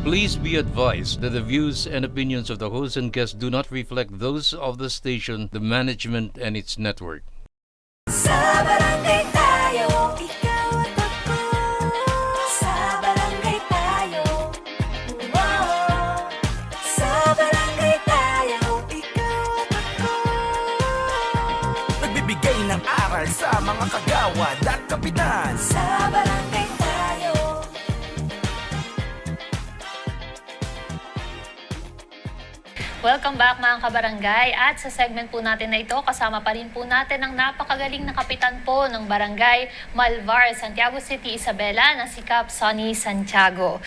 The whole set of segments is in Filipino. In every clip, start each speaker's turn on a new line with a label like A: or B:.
A: Please be advised that the views and opinions of the host and guests do not reflect those of the station, the management, and its network.
B: Sa barangay tayo, ikaw at ako. Sa barangay tayo, wow. Sa barangay tayo, ikaw at ako.
C: Nagbibigay ng aral sa mga kagawad at kapitan.
B: Sa barangay tayo.
D: Welcome back mga kabarangay, at sa segment po natin na ito, kasama pa rin po natin ang napakagaling na kapitan po ng Barangay Malvar, Santiago City, Isabela, na si Cap Sonny Santiago.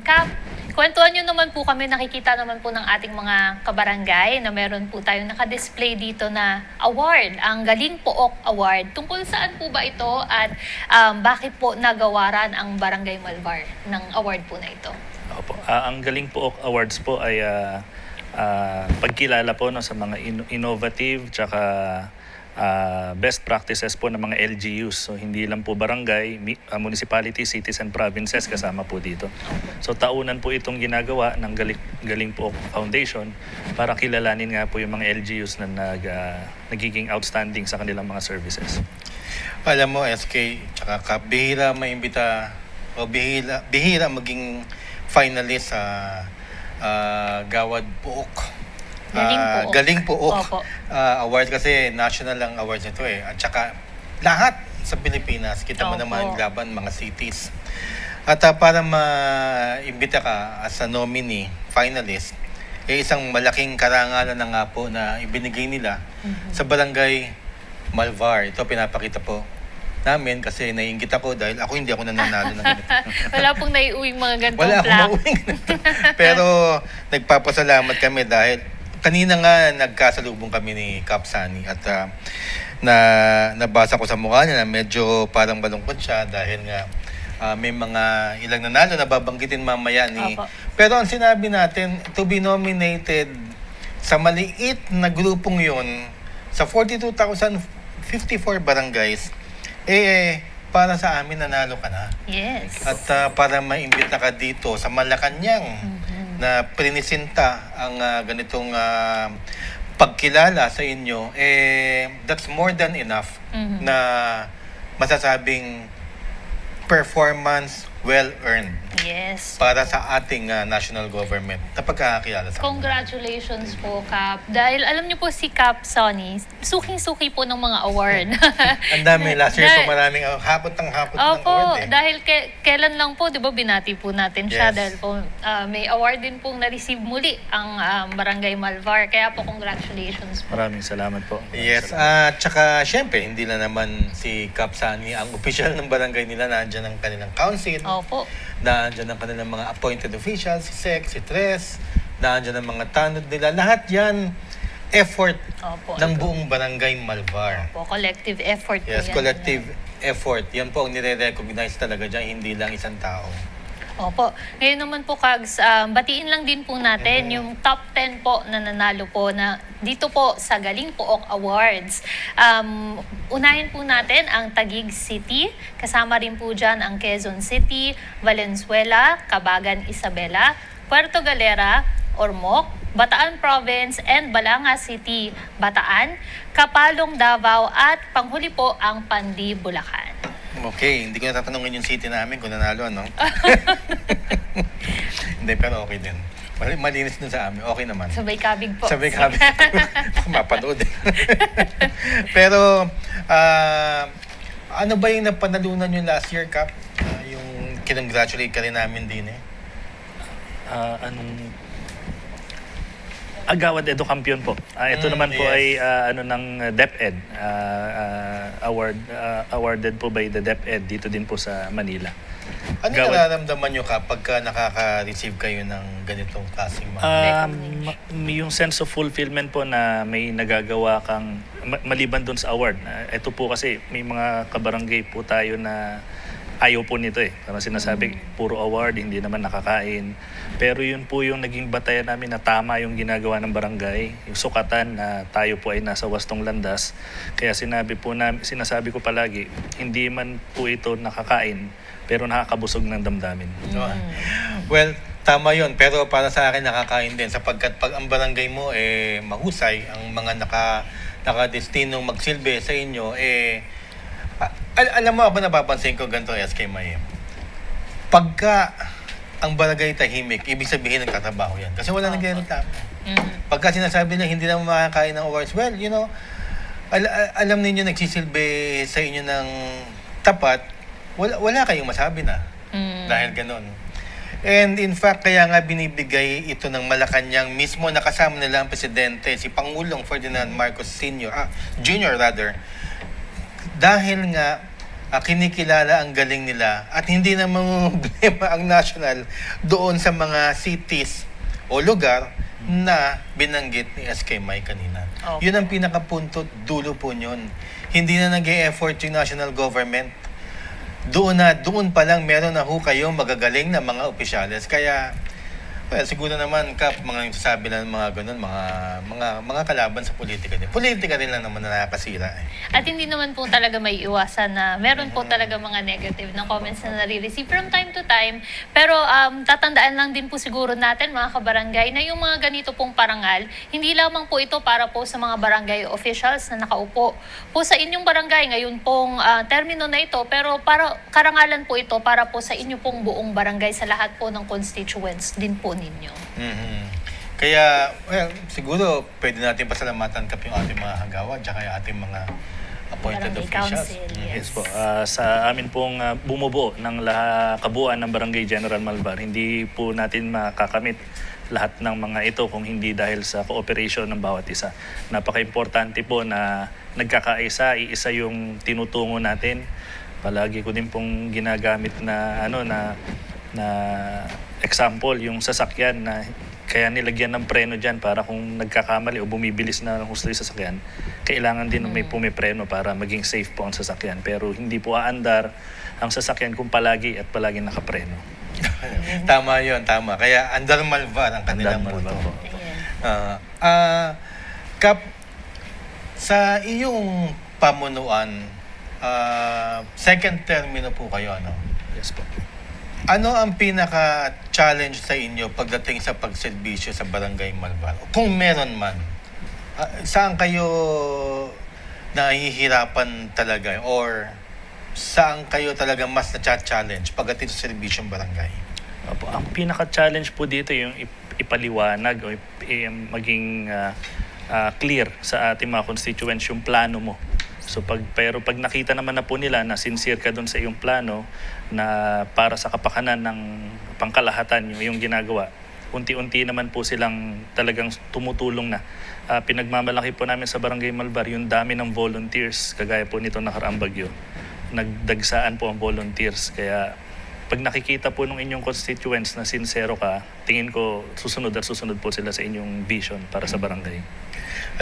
D: Cap, kwentuhan nyo naman po kami, nakikita naman po ng ating mga kabarangay na meron po tayong nakadisplay dito na award, ang Galing Pook Award. Tungkol saan po ba ito at bakit po nagawaran ang Barangay Malvar ng award po na ito?
E: Opo. Ang Galing Pook Awards po ay pagkilala po sa mga innovative tsaka best practices po ng mga LGUs. So hindi lang po barangay, municipalities, cities and provinces kasama po dito. So taunan po itong ginagawa ng Galing Pook Foundation para kilalanin nga po yung mga LGUs na nagiging outstanding sa kanilang mga services.
F: Alam mo, SK, tsaka Kap, bihira maimbita o bihira maging finalist sa Gawad Pook.
D: Galing Pook.
F: Galing Pook
D: Opo.
F: Award, kasi national ang awards nito eh. At saka lahat sa Pilipinas, kita mo
D: Opo.
F: naman laban mga cities. At para maimbita ka as a nominee, finalist, isang malaking karangalan na nga po na ibinigay nila sa Barangay Malvar. Ito pinapakita po namin kasi naiinggit ako dahil hindi ako nananalo ng ganito.
D: Wala pong naiuwing mga gantong
F: Wala akong
D: plaque.
F: mauwing. Pero nagpapasalamat kami dahil kanina nga nagkasalubong kami ni Cap Sonny at nabasa ko sa mukha niya na medyo parang malungkot siya dahil nga may mga ilang nanalo na babanggitin mamaya ni.
D: Opo.
F: Pero ang sinabi natin, to be nominated sa maliit na grupong yon sa 42,054 barangays, para sa amin nanalo ka na.
D: Yes.
F: At para maimbita ka dito sa Malacanang na prinisinta ang ganitong pagkilala sa inyo, that's more than enough na masasabing performance well-earned
D: Yes.
F: para sa ating national government na pagkakakilala sa kanila.
D: Congratulations po, Cap. Dahil alam niyo po si Cap Sonny, suking-suki po ng mga award.
F: Ang dami. Last year po maraming hapot ng
D: Opo,
F: award eh.
D: dahil kailan lang po, di ba, binati po natin siya
F: Yes.
D: dahil po may award din pong na-receive muli ang Barangay Malvar. Kaya po, congratulations po.
E: Maraming salamat po.
F: Yes, at saka syempre, hindi na naman si Cap Sonny ang official ng barangay nila. Nandiyan ang kanilang council,
D: Opo.
F: nandiyan ang kanilang mga appointed officials, si Sec, si Tres, nandiyan ang mga tanod nila. Lahat yan, effort
D: Opo.
F: ng buong barangay Malvar.
D: Opo, collective effort po
F: Yes,
D: yan.
F: collective effort. Yan po ang nire-recognize talaga dyan, hindi lang isang tao.
D: Opo. Ngayon naman po, Kags, batiin lang din po natin yung top 10 po na nanalo po na dito po sa Galing Pook Awards. Unahin po natin ang Taguig City. Kasama rin po dyan ang Quezon City, Valenzuela, Cabagan, Isabela, Puerto Galera, Ormoc, Bataan Province, and Balanga City, Bataan, Kapalong, Davao, at panghuli po ang Pandi, Bulacan.
F: Okay, hindi ko na tatanungin yung city namin kung nanalo, no? Hindi, pero okay din. Malinis dun sa amin. Okay naman.
D: Sabay kabig po.
F: Sabay kami. Mapanood eh. Pero, ano ba yung napanalunan nyo last year, Cap? Yung kinongratulate ka rin namin din eh.
E: Agawad Edo Kampiyon po. Ito naman po
F: yes.
E: ay ng DepEd. Awarded po by the DepEd dito din po sa Manila.
F: Ano yung nararamdaman nyo kapag nakaka-receive kayo ng ganitong klaseng mga
E: Yung sense of fulfillment po na may nagagawa kang maliban doon sa award. Ito po kasi may mga kabarangay po tayo na ayaw po nito eh. Parang sinasabi, puro award, hindi naman nakakain. Pero yun po yung naging batayan namin na tama yung ginagawa ng barangay, yung sukatan na tayo po ay nasa wastong landas. Kaya sinasabi ko palagi, hindi man po ito nakakain, pero nakakabusog ng damdamin.
F: Well, Tama yon, pero para sa akin nakakain din sapagkat pag ang barangay mo mahusay, ang mga nakadestinong magsilbi sa inyo alam mo ba, napapansin ko ganito, SK Mayem. Pagka ang barangay tahimik, ibig sabihin nagtatrabaho yan kasi wala nagrereklamo. Pagka sinasabi na hindi naman makakain ng awards, well, alam ninyo nagsisilbi sa inyo ng tapat, wala kayong masabi na dahil ganon. And in fact, kaya nga binibigay ito ng Malacanang mismo, nakasama nila ang presidente, si Pangulong Ferdinand Marcos Jr. Dahil nga kinikilala ang galing nila at hindi na problema ang national doon sa mga cities o lugar na binanggit ni SK May kanina.
D: Okay.
F: Yun ang pinakapunto, dulo po yun. Hindi na nag-e-effort yung national government. Doon pa lang meron na ho kayong magagaling na mga opisyales. Kaya, well, siguro naman, Kap, mga yung sasabi ng mga ganun, mga kalaban sa politika din. Politika rin lang naman na nakakasira.
D: At hindi naman po talaga may iwasan na meron po talaga mga negative na comments na nare-receive from time to time. Pero tatandaan lang din po siguro natin, mga kabarangay, na yung mga ganito pong parangal, hindi lamang po ito para po sa mga barangay officials na nakaupo po sa inyong barangay ngayon pong termino na ito, pero para karangalan po ito para po sa inyo pong buong barangay, sa lahat po ng constituents din po ninyo.
F: Kaya, well, siguro pwede natin pasalamatan Kap yung ating mga hagawa at yung ating mga appointed
D: Barangay
F: officials.
D: Council,
E: Yes po. Sa amin pong bumubuo ng kabuuan ng Barangay General Malvar, hindi po natin makakamit lahat ng mga ito kung hindi dahil sa cooperation ng bawat isa. Napaka-importante po na nagkakaisa, iisa yung tinutungo natin. Palagi ko din pong ginagamit na na example, yung sasakyan na kaya nilagyan ng preno dyan para kung nagkakamali o bumibilis na husto yung sasakyan, kailangan din may pumipreno para maging safe po ang sasakyan. Pero hindi po aandar ang sasakyan kung palagi nakapreno.
F: Tama yun, tama. Kaya Andar Malvar ang kanilang
E: Andar
F: motto.
E: Malvar po.
F: Kap, sa iyong pamunuan, second termino po kayo, ano?
E: Yes po.
F: Ano ang pinaka-challenge sa inyo pagdating sa pagserbisyo sa Barangay Malvar? Kung meron man, saan kayo nahihirapan talaga or saan kayo talaga mas na-challenge pagdating sa serbisyong barangay?
E: Opo, ang pinaka-challenge po dito yung ipaliwanag o maging clear sa ating mga constituents yung plano mo. Pero pag nakita naman na po nila na sincere ka doon sa iyong plano na para sa kapakanan ng pangkalahatan yung ginagawa, unti-unti naman po silang talagang tumutulong na. Pinagmamalaki po namin sa Barangay Malvar yung dami ng volunteers, kagaya po nito nakaraang bagyo. Nagdagsaan po ang volunteers, kaya pag nakikita po ng inyong constituents na sincero ka, tingin ko susunod po sila sa inyong vision para sa barangay.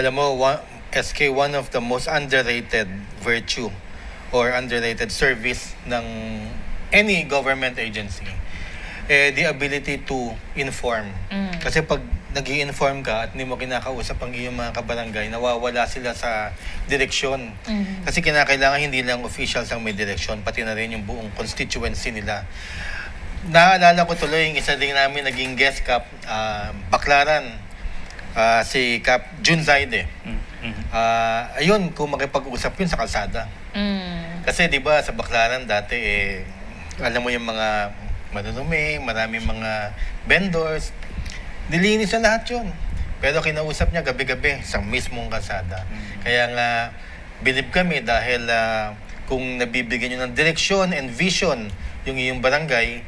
F: Alam mo, SK, one of the most underrated virtue or underrated service ng any government agency, the ability to inform. Kasi pag nag-i-inform ka at hindi mo kinakausap ang iyong mga kabarangay, nawawala sila sa direksyon. Kasi kinakailangan hindi lang officials ang may direksyon, pati na rin yung buong constituency nila. Naalala ko tuloy yung isa din namin naging guest, Kap, Baklaran, si Kap Jun Zaide. Ayun, kung makipag-usap yun sa kalsada. Kasi di ba sa Baklaran dati alam mo yung mga madudumi, maraming mga vendors, nilinis na lahat yun. Pero kinausap niya gabi-gabi sa mismong kalsada. Kaya nga, believe kami dahil kung nabibigyan nyo ng direksyon and vision yung iyong barangay,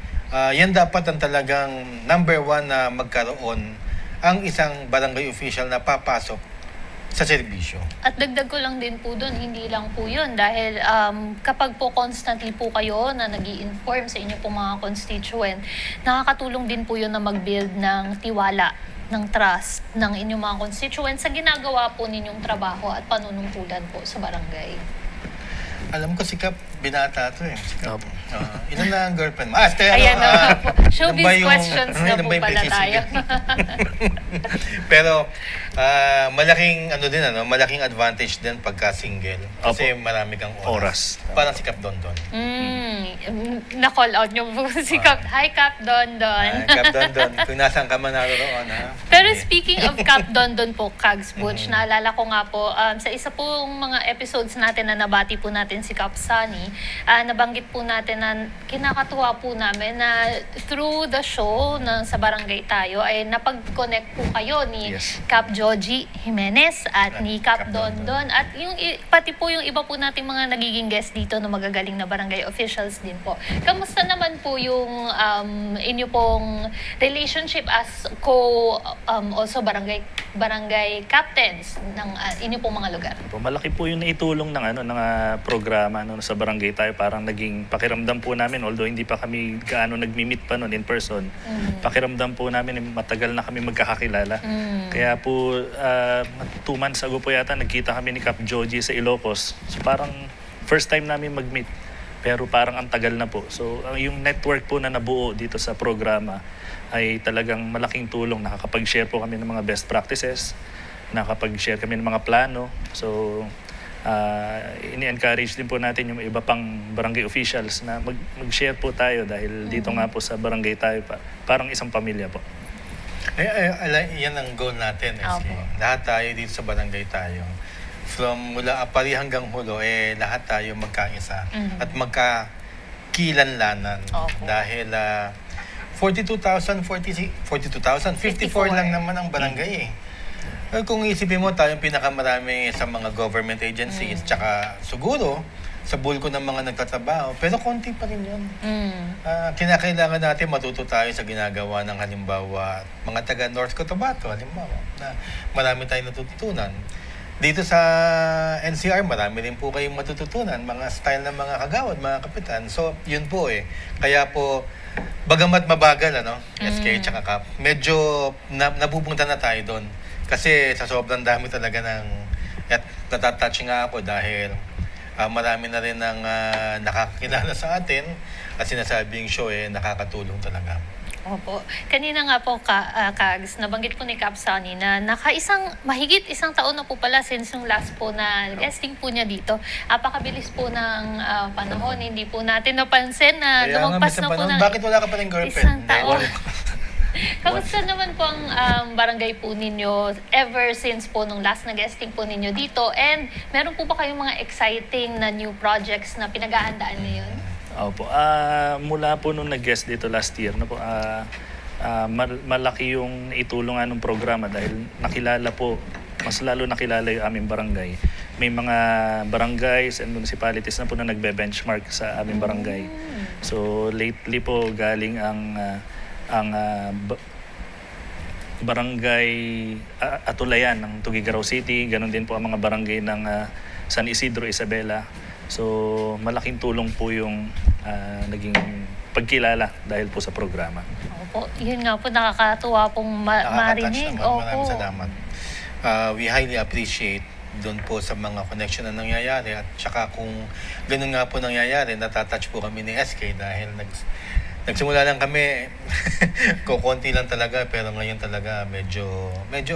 F: yan dapat ang talagang number one na magkaroon ang isang barangay official na papasok sa serbisyo.
D: At dagdag ko lang din po doon, hindi lang po yun. Dahil kapag po constantly po kayo na nag-i-inform sa inyo po mga constituent, nakakatulong din po yun na mag-build ng tiwala, ng trust ng inyong mga constituents sa ginagawa po ninyong trabaho at panunungkulan po sa barangay.
F: Alam ko si Kap, binata to eh. Si Kap.
E: Opo.
F: Ilan na ang girlfriend mo? Stay,
D: Ayan na po. Showbiz
F: ilan ba yung-
D: questions na
F: ilan
D: po
F: ba yung
D: pala tayo.
F: Pero malaking malaking advantage din pagka single. Kasi marami kang oras. Parang si Kap Dondon.
D: Na-call out niyo po si Cap. Hi, Cap Dondon.
F: Kap Dondon, kung nasaan ka man naroon, ha?
D: Pero
F: Sige.
D: speaking of Cap Dondon po, Kags Butch, naalala ko nga po, sa isa pong mga episodes natin na nabati po natin si Cap Sunny, nabanggit po natin na kinakatuwa po namin na through the show na sa Barangay Tayo ay napag-connect po kayo ni
E: Yes.
D: Cap Joji Jimenez at ni Cap
F: Cap Dondon.
D: Dondon at yung pati po yung iba po nating mga nagiging guest dito na magagaling na barangay officials din po. Kamusta naman po yung inyo pong relationship as also barangay captains ng inyo pong mga lugar?
E: Po, malaki po yung naitulong ng programa sa barangay tayo. Parang naging pakiramdam po namin, although hindi pa kami gaano nagmi-meet pa noon in person, pakiramdam po namin matagal na kami magkakakilala. Kaya po 2 months ago po yata nagkita kami ni Cap Joji sa Ilocos. So parang first time namin mag-meet. Pero parang ang tagal na po. So yung network po na nabuo dito sa programa ay talagang malaking tulong. Nakakapag-share po kami ng mga best practices, nakakapag-share kami ng mga plano. So ini-encourage din po natin yung iba pang barangay officials na mag-share po tayo dahil dito nga po sa barangay tayo parang isang pamilya po.
F: Yan ang goal natin.
D: Opo.
F: Lahat tayo dito sa barangay tayo. From mula Apari hanggang Hulo, lahat tayo magkaisa at magkakilanlanan.
D: Opo.
F: Dahil 54 lang naman ang barangay Kung isipin mo, tayong pinakamarami sa mga government agencies, tsaka siguro sa bulko ng mga nagtatrabaho, pero konti pa rin yun. Kinakailangan natin matuto tayo sa ginagawa ng halimbawa mga taga North Cotabato, halimbawa, na marami tayong natututunan. Dito sa NCR, marami rin po kayong matututunan, mga style ng mga kagawad, mga kapitan. So, yun po Kaya po, bagamat mabagal, SK tsaka Kap, medyo napupunta na tayo doon. Kasi sa sobrang dami talaga at natatouch nga ako dahil marami na rin ang nakakakilala sa atin at sinasabing show nakakatulong talaga.
D: Opo. Kanina nga po, Kags, nabanggit po ni Cap Sunny na mahigit isang taon na po pala since yung last po na guesting po niya dito. Apakabilis po ng panahon. Hindi po natin napansin na
F: Kaya nga,
D: lumagpas
F: minsan
D: na po
F: panahon,
D: ng
F: bakit wala ka pa rin girlfriend?
D: isang taon.
F: Hindi.
D: Kamusta naman po ang barangay po ninyo ever since po nung last na guesting po ninyo dito? And meron po ba kayong mga exciting na new projects na pinag-aandaan ngayon?
E: Opo. Mula po nung nag-guest dito last year, malaki yung itulungan ng programa dahil mas lalo nakilala yung aming barangay. May mga barangays and municipalities na po na nagbe-benchmark sa aming barangay. So lately po galing ang barangay Atulayan ng Tugigaraw City, ganun din po ang mga barangay ng San Isidro, Isabela. So malaking tulong po yung naging pagkilala dahil po sa programa.
D: Opo, yun nga po, nakakatuwa pong marinig.
F: Nakaka-touch naman. Maraming salamat. We highly appreciate doon po sa mga connection na nangyayari at saka kung ganun nga po nangyayari, natatouch po kami ni SK dahil nagsimula lang kami, kukunti lang talaga, pero ngayon talaga medyo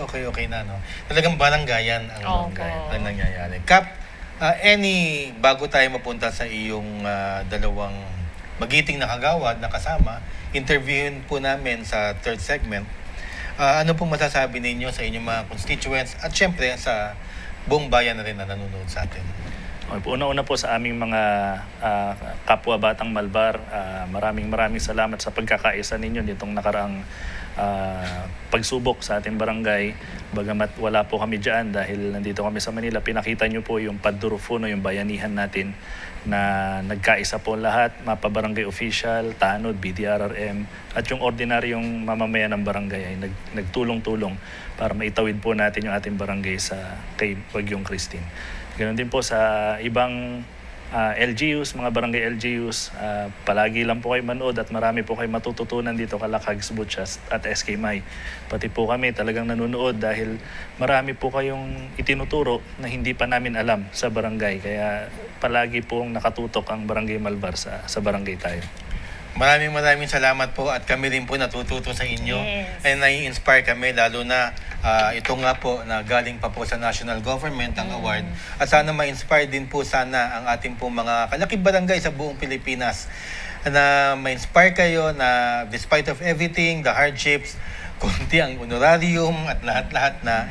F: okay na, Talagang baranggayan ang nangyayari. Kap, bago tayo mapunta sa iyong dalawang magiting na kagawad na kasama, interviewin po namin sa third segment. Ano pong masasabi ninyo sa inyong mga constituents at syempre sa buong bayan na rin na nanonood sa atin?
E: Una-una po sa aming mga kapwa Batang Malbar, maraming salamat sa pagkakaisa ninyo nitong nakaraang pagsubok sa ating barangay. Bagamat wala po kami dyan dahil nandito kami sa Manila, pinakita nyo po yung Paddurufuno, yung bayanihan natin na nagkaisa po lahat, mapabarangay official, tanod, BDRRM, at yung ordinaryong mamamayan ng barangay ay nagtulong-tulong para maitawid po natin yung ating barangay kay Bagyong Christine. Ganon din po sa ibang LGUs, mga barangay LGUs. Palagi lang po kayo manood at marami po kayo matututunan dito kala Kags Butchas at SK May. Pati po kami talagang nanonood dahil marami po kayong itinuturo na hindi pa namin alam sa barangay. Kaya palagi pong nakatutok ang Barangay Malvar sa barangay tayo.
F: Maraming salamat po at kami rin po natututo sa inyo.
D: Yes.
F: And nai-inspire kami lalo na ito nga po na galing pa po sa national government ang award. At sana ma-inspire din po sana ang ating po mga kalaking barangay sa buong Pilipinas na ma-inspire kayo na despite of everything, the hardships, konti ang honorarium at lahat-lahat na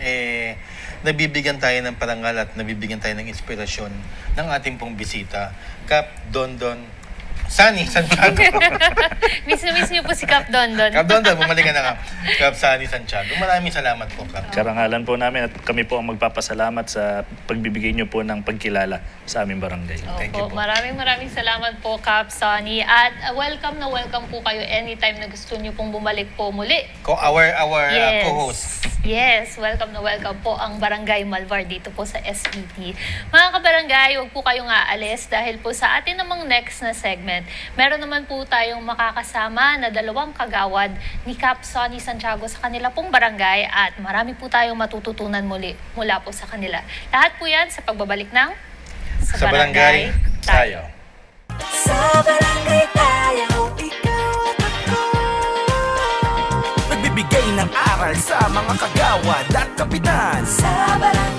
F: nabibigyan tayo ng parangal at nabibigyan tayo ng inspirasyon ng ating pong bisita. Kap Dondon Sani Santiago.
D: Miss niyo po si Kap Dondon.
F: Kap Dondon, bumalik ka na, Kap Sani Santiago. Maraming salamat po, Kap.
E: Karangalan po namin at kami po ang magpapasalamat sa pagbibigay niyo po ng pagkilala sa aming barangay.
F: Thank you
D: Opo,
F: po.
D: maraming salamat po, Kap Sonny. At welcome na welcome po kayo anytime na gusto niyo pong bumalik po muli.
F: Our
D: Yes.
F: co-host.
D: Yes, welcome na welcome po ang Barangay Malvar dito po sa SBT. Mga kabarangay, huwag po kayong aalis dahil po sa atin namang next na segment, meron naman po tayong makakasama na 2 kagawad ni Kap Sonny Santiago sa kanila pong barangay at marami po tayong matututunan mula po sa kanila. Lahat po yan sa pagbabalik ng
F: Sa barangay tayo.
B: Sa barangay tayo, ikaw at ako.
C: Nagbibigay ng aral sa mga kagawad at kapitan.
B: Sa barangay